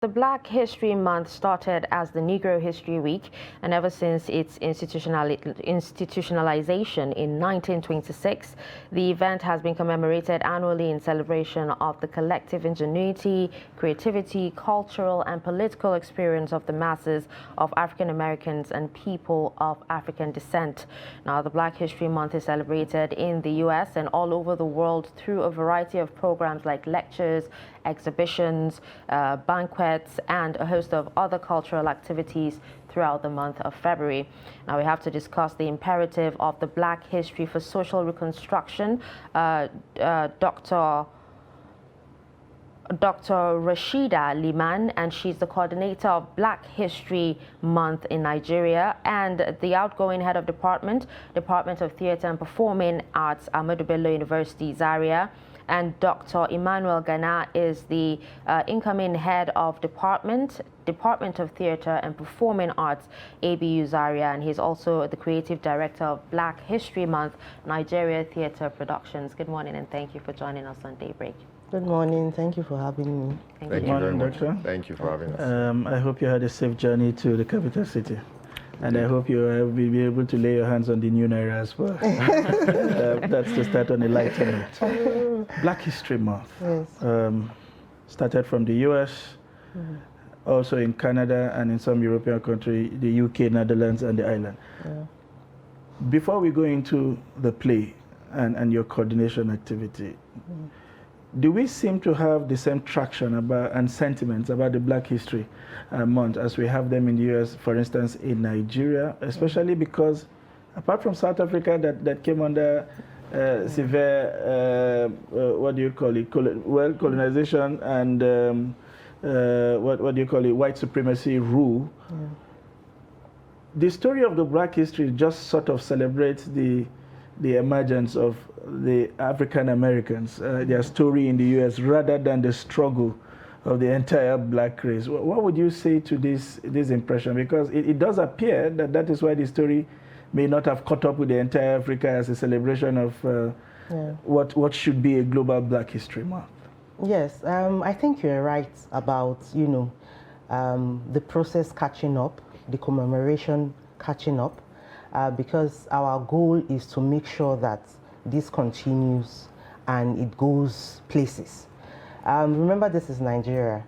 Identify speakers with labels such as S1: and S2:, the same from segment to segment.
S1: The Black History Month started as the Negro History Week, and ever since its institutionalization in 1926, the event has been commemorated annually in celebration of the collective ingenuity, creativity, cultural and political experience of the masses of African Americans and people of African descent. Now, the Black History Month is celebrated in the U.S. and all over the world through a variety of programs like lectures, exhibitions, banquets, and a host of other cultural activities throughout the month of February. Now we have to discuss the imperative of the Black History for Social Reconstruction. Dr. Rashida Liman, and she's the coordinator of Black History Month in Nigeria, and the outgoing head of Department of Theatre and Performing Arts, Ahmadu Bello University, Zaria. And Dr. Emmanuel Ghana is the incoming head of Department of Theatre and Performing Arts, ABU Zaria, and he's also the creative director of Black History Month, Nigeria Theatre Productions. Good morning, and thank you for joining us on Daybreak.
S2: Good morning. Thank you for having me.
S3: Thank you very much. Doctor. Thank you for having us.
S4: I hope you had a safe journey to the capital city. And I hope you will be able to lay your hands on the new Naira as well. That's to start on a lighter note. Black History Month.
S2: Yes.
S4: Started from the US, also in Canada and in some European countries, the UK, Netherlands, and the island. Yeah. Before we go into the play and your coordination activity, do we seem to have the same traction about and sentiments about the Black History Month as we have them in the US, for instance, in Nigeria, especially because apart from South Africa that came under severe, what do you call it, colonization and what do you call it, white supremacy rule, the story of the Black history just sort of celebrates the emergence of the African Americans, their story in the US, rather than the struggle of the entire Black race. What would you say to this impression? Because it does appear that is why the story may not have caught up with the entire Africa as a celebration of what should be a global Black History Month. Yes,
S2: I think you're right about, the process catching up, the commemoration catching up, because our goal is to make sure that this continues and it goes places. Remember, this is Nigeria,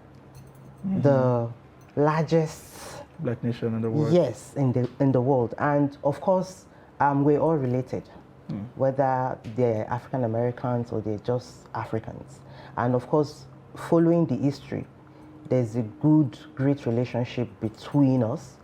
S2: the largest
S4: Black nation in the world.
S2: Yes, in the world, and of course, we're all related, whether they're African Americans or they're just Africans. And of course, following the history, there's a great relationship between us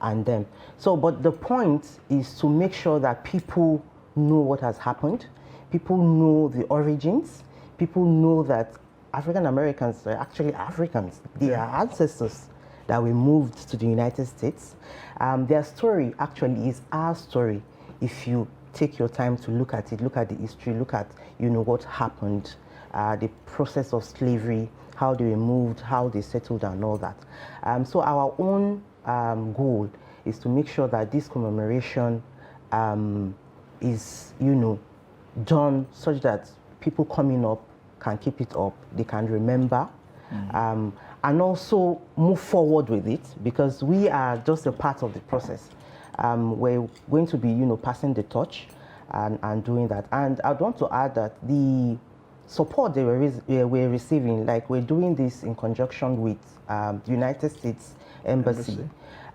S2: and them. So, but the point is to make sure that people know what has happened, people know the origins, people know that African Americans are actually Africans. They are ancestors that we moved to the United States. Their story actually is our story. If you take your time to look at it, look at the history, look at what happened, the process of slavery, how they were moved, how they settled, and all that. So our own goal is to make sure that this commemoration is done such that people coming up can keep it up, they can remember, and also move forward with it, because we are just a part of the process. We're going to be passing the torch and doing that. And I'd want to add that the support they we're receiving, like we're doing this in conjunction with the United States Embassy.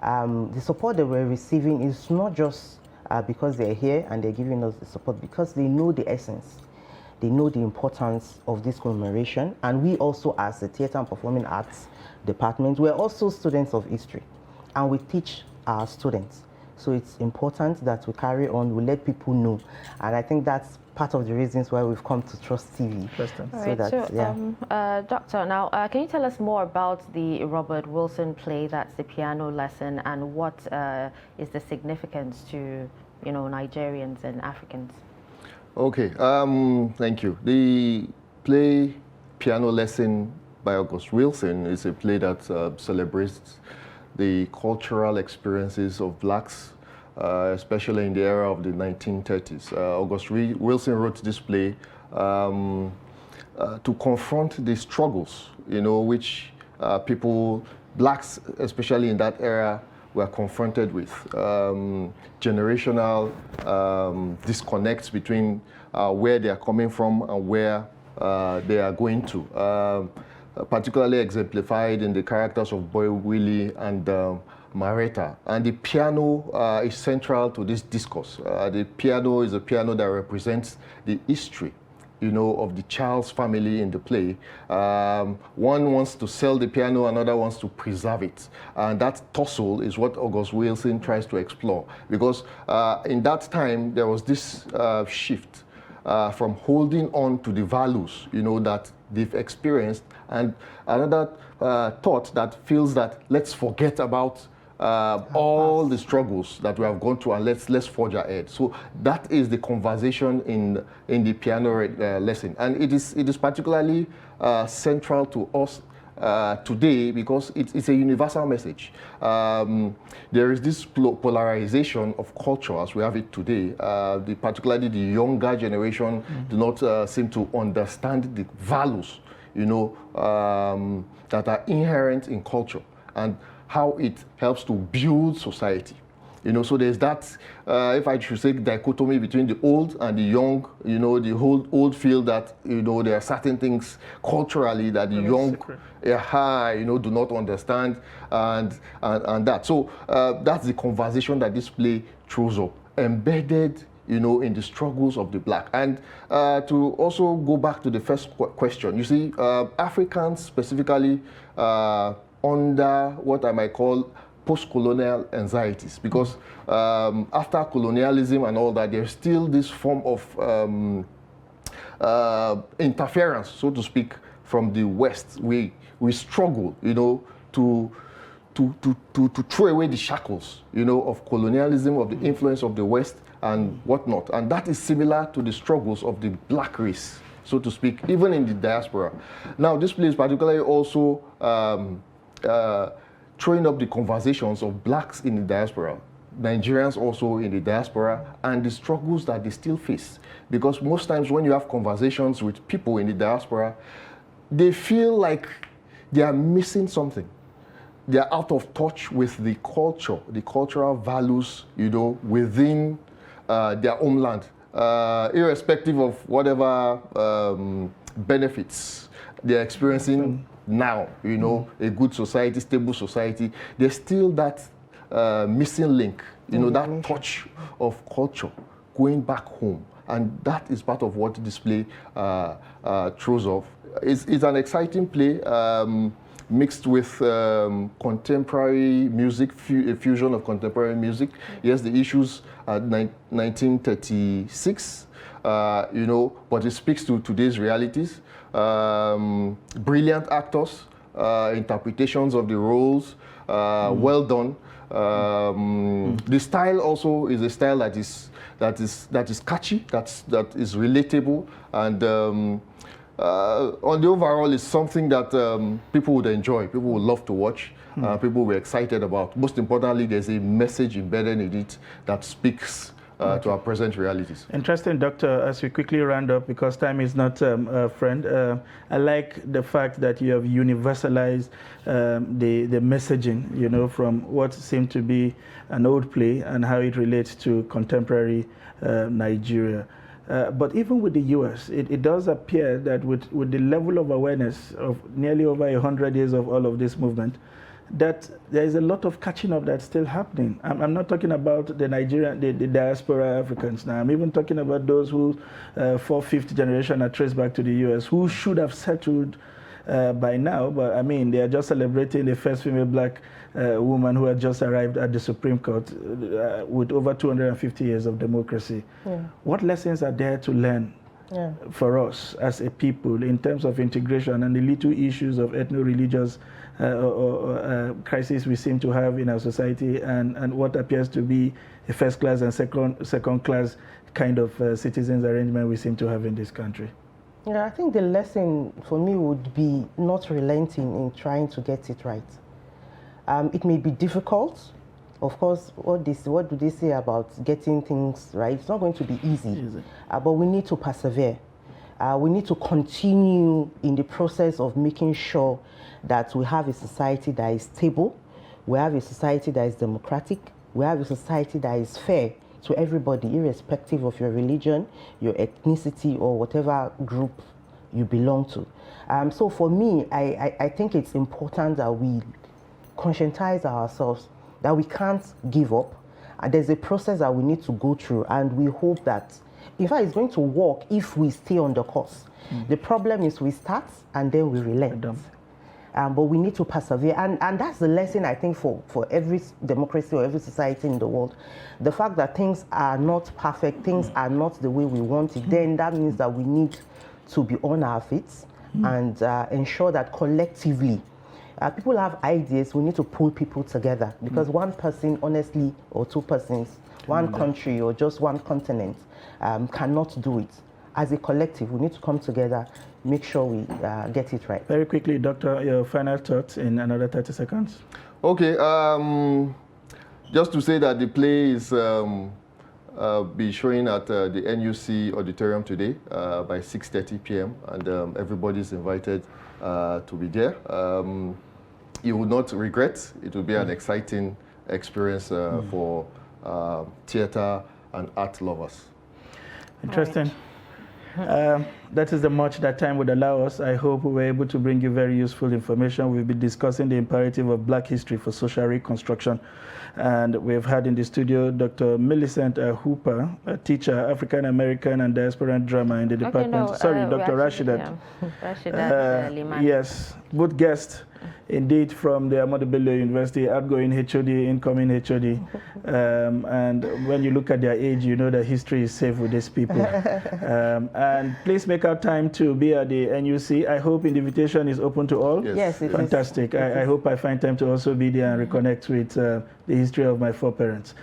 S2: The support that we're receiving is not just because they're here and they're giving us the support, because they know the essence. They know the importance of this commemoration. And we also, as the Theatre and Performing Arts Department, we're also students of history, and we teach our students. So it's important that we carry on, we let people know. And I think that's part of the reasons why we've come to Trust TV.
S1: Doctor, now can you tell us more about the Robert Wilson play, that's the piano lesson, and what is the significance to Nigerians and Africans?
S3: Okay, thank you. The play Piano Lesson by August Wilson is a play that celebrates the cultural experiences of blacks, especially in the era of the 1930s. August Wilson wrote this play to confront the struggles, which people, blacks especially in that era, were confronted with. Generational disconnects between where they are coming from and where they are going to. Particularly exemplified in the characters of Boy Willie and Maretta. And the piano is central to this discourse. The piano is a piano that represents the history, of the Charles family in the play. One wants to sell the piano, another wants to preserve it. And that tussle is what August Wilson tries to explore. Because in that time, there was this shift from holding on to the values, that they've experienced, and another thought that feels that let's forget about all the struggles that we have gone through and let's forge ahead. So that is the conversation in the piano lesson, and it is particularly central to us today because it's a universal message. There is this polarization of culture as we have it today. Particularly the younger generation do not seem to understand the values, that are inherent in culture and how it helps to build society. So there's that, if I should say, dichotomy between the old and the young. The old feel that, there are certain things culturally that the young do not understand, and that. So that's the conversation that this play throws up, embedded, in the struggles of the black. And to also go back to the first question, you see, Africans specifically under what I might call post-colonial anxieties, because after colonialism and all that, there's still this form of interference, so to speak, from the West. We struggle, to throw away the shackles, of colonialism, of the influence of the West and whatnot. And that is similar to the struggles of the black race, so to speak, even in the diaspora. Now, this play is particularly also throwing up the conversations of blacks in the diaspora, Nigerians also in the diaspora, and the struggles that they still face. Because most times when you have conversations with people in the diaspora, they feel like they are missing something. They are out of touch with the culture, the cultural values, within their homeland, irrespective of whatever benefits they're experiencing now, a good society, stable society. There's still that missing link, that touch of culture going back home. And that is part of what this play throws off. It's an exciting play mixed with contemporary music, a fusion of contemporary music. Yes, the issues at 1936, but it speaks to today's realities. Brilliant actors, interpretations of the roles, well done. The style also is a style that is catchy, that is relatable, and on the overall, it's something that people would enjoy, people would love to watch, people were excited about. Most importantly, there's a message embedded in it that speaks to our present realities.
S4: Interesting, Doctor. As we quickly round up, because time is not a friend, I like the fact that you have universalized the messaging, from what seemed to be an old play and how it relates to contemporary Nigeria. But even with the US, it does appear that with the level of awareness of nearly over 100 years of all of this movement, that there is a lot of catching up that's still happening. I'm not talking about the Nigerian, the diaspora Africans now. I'm even talking about those who, fourth, fifth generation are traced back to the US, who should have settled by now, but I mean, they are just celebrating the first female black woman who had just arrived at the Supreme Court with over 250 years of democracy. Yeah. What lessons are there to learn for us as a people in terms of integration and the little issues of ethno-religious crisis we seem to have in our society, and what appears to be a first-class and second-class kind of citizens arrangement we seem to have in this country?
S2: Yeah, I think the lesson for me would be not relenting in trying to get it right. It may be difficult. Of course, what do they say about getting things right? It's not going to be easy. But we need to persevere. We need to continue in the process of making sure that we have a society that is stable, we have a society that is democratic, we have a society that is fair to everybody, irrespective of your religion, your ethnicity, or whatever group you belong to. So for me, I think it's important that we conscientize ourselves that we can't give up. And there's a process that we need to go through, and we hope that, in fact, it's going to work if we stay on the course. The problem is we start and then we relent. But we need to persevere, and that's the lesson, I think, for every democracy or every society in the world. The fact that things are not perfect, things are not the way we want it, then that means that we need to be on our feet and ensure that collectively, people have ideas, we need to pull people together, because one person, honestly, or two persons, one country or just one continent cannot do it. As a collective, we need to come together, make sure we get it right.
S4: Very quickly, Doctor, your final thoughts in another 30 seconds.
S3: Okay, just to say that the play is be showing at the NUC auditorium today by 6:30 p.m. and everybody's invited to be there. You will not regret. It will be an exciting experience for theater and art lovers.
S4: Interesting. That is the much that time would allow us. I hope we were able to bring you very useful information. We'll be discussing the imperative of Black history for social reconstruction. And we've had in the studio Dr. Millicent Hooper, a teacher, African American and diaspora drama in the department. Dr. Rashidat.
S1: Rashidat Liman.
S4: Yes, both guests. Indeed, from the Ahmadu Bello University, outgoing HOD, incoming HOD. And when you look at their age, you know that history is safe with these people. And please make out time to be at the NUC. I hope the invitation is open to all.
S2: Yes, it
S4: fantastic. I hope I find time to also be there and reconnect with the history of my foreparents.